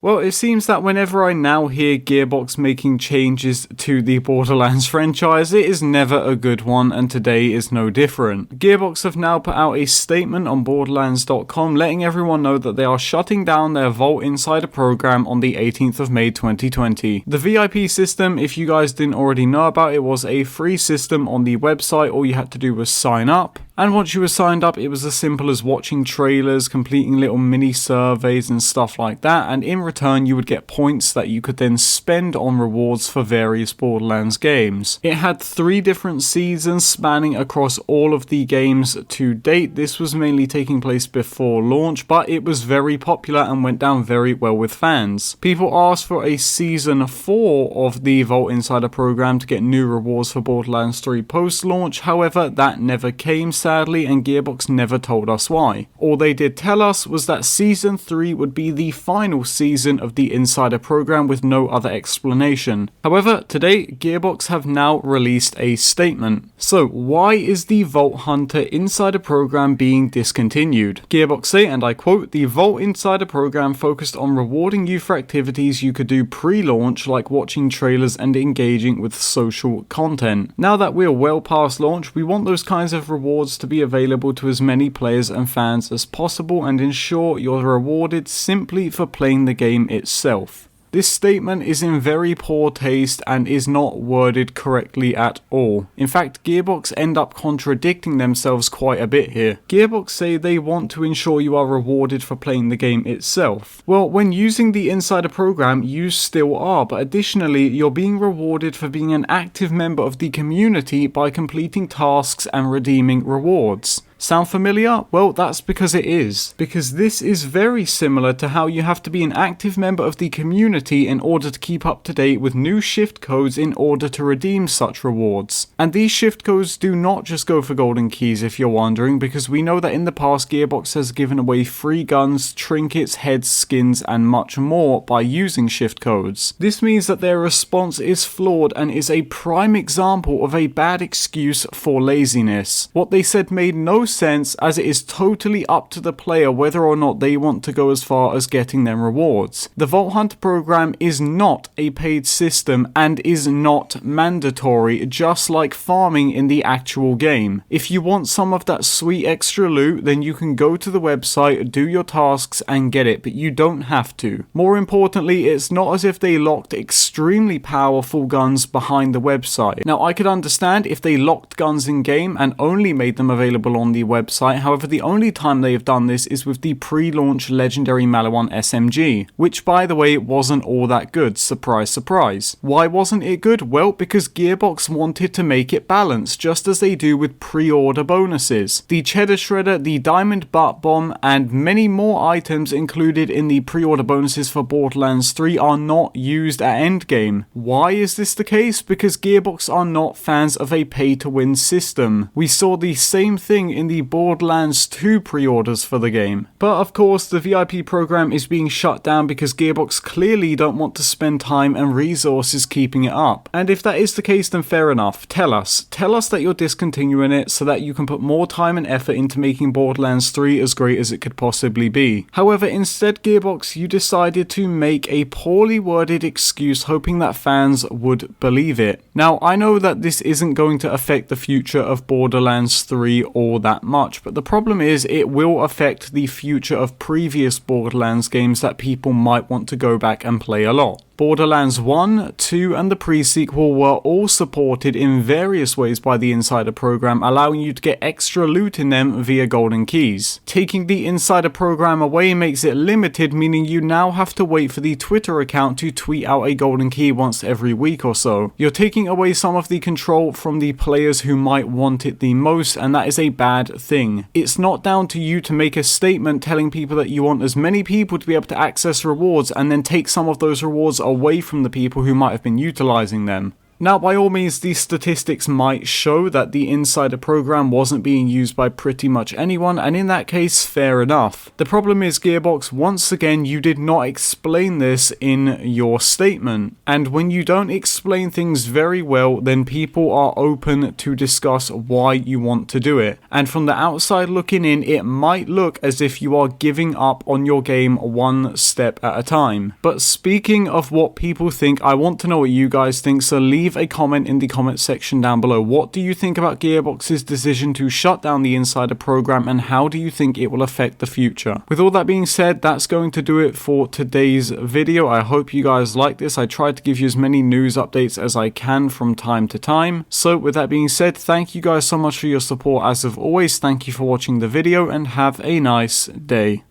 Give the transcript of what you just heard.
Well, it seems that whenever I now hear Gearbox making changes to the Borderlands franchise, it is never a good one, and today is no different. Gearbox have now put out a statement on Borderlands.com letting everyone know that they are shutting down their Vault Insider program on the 18th of May 2020. The VIP system, if you guys didn't already know about it, was a free system on the website. All you had to do was sign up. And once you were signed up, it was as simple as watching trailers, completing little mini surveys and stuff like that, and in return you would get points that you could then spend on rewards for various Borderlands games. It had 3 different seasons spanning across all of the games to date. This was mainly taking place before launch, but it was very popular and went down very well with fans. People asked for a season 4 of the Vault Insider program to get new rewards for Borderlands 3 post-launch, however that never came, sadly, and Gearbox never told us why. All they did tell us was that Season 3 would be the final season of the Insider program with no other explanation. However, today, Gearbox have now released a statement. So, why is the Vault Hunter Insider program being discontinued? Gearbox say, and I quote, "The Vault Insider program focused on rewarding you for activities you could do pre-launch, like watching trailers and engaging with social content. Now that we're well past launch, we want those kinds of rewards to be available to as many players and fans as possible and ensure you're rewarded simply for playing the game itself." This statement is in very poor taste and is not worded correctly at all. In fact, Gearbox end up contradicting themselves quite a bit here. Gearbox say they want to ensure you are rewarded for playing the game itself. Well, when using the Insider program, you still are, but additionally, you're being rewarded for being an active member of the community by completing tasks and redeeming rewards. Sound familiar? Well, that's because it is. Because this is very similar to how you have to be an active member of the community in order to keep up to date with new shift codes in order to redeem such rewards. And these shift codes do not just go for golden keys, if you're wondering, because we know that in the past Gearbox has given away free guns, trinkets, heads, skins, and much more by using shift codes. This means that their response is flawed and is a prime example of a bad excuse for laziness. What they said made no sense, as it is totally up to the player whether or not they want to go as far as getting them rewards. The Vault Hunter program is not a paid system and is not mandatory, just like farming in the actual game. If you want some of that sweet extra loot, then you can go to the website, do your tasks and get it, but you don't have to. More importantly, it's not as if they locked extremely powerful guns behind the website. Now, I could understand if they locked guns in game and only made them available on the website. However, the only time they have done this is with the pre-launch legendary Malawan SMG, which by the way wasn't all that good. Surprise, surprise. Why wasn't it good? Well, because Gearbox wanted to make it balanced, just as they do with pre-order bonuses. The Cheddar Shredder, the Diamond Butt Bomb, and many more items included in the pre-order bonuses for Borderlands 3 are not used at endgame. Why is this the case? Because Gearbox are not fans of a pay-to-win system. We saw the same thing in the Borderlands 2 pre-orders for the game. But of course, the VIP program is being shut down because Gearbox clearly don't want to spend time and resources keeping it up. And if that is the case, then fair enough. Tell us that you're discontinuing it so that you can put more time and effort into making Borderlands 3 as great as it could possibly be. However, instead, Gearbox, you decided to make a poorly worded excuse hoping that fans would believe it. Now, I know that this isn't going to affect the future of Borderlands 3 all that much, but the problem is it will affect the future of previous Borderlands games that people might want to go back and play a lot. Borderlands 1, 2 and the pre-sequel were all supported in various ways by the Insider program, allowing you to get extra loot in them via golden keys. Taking the Insider program away makes it limited, meaning you now have to wait for the Twitter account to tweet out a golden key once every week or so. You're taking away some of the control from the players who might want it the most, and that is a bad thing. It's not down to you to make a statement telling people that you want as many people to be able to access rewards and then take some of those rewards away from the people who might have been utilizing them. Now, by all means, these statistics might show that the insider program wasn't being used by pretty much anyone, and in that case, fair enough. The problem is, Gearbox, once again, you did not explain this in your statement. And when you don't explain things very well, then people are open to discuss why you want to do it. And from the outside looking in, it might look as if you are giving up on your game one step at a time. But speaking of what people think, I want to know what you guys think, so leave a comment in the comment section down below. What do you think about Gearbox's decision to shut down the insider program, and how do you think it will affect the future? With all that being said, that's going to do it for today's video. I hope you guys like this. I tried to give you as many news updates as I can from time to time. So with that being said, thank you guys so much for your support as of always. Thank you for watching the video and have a nice day.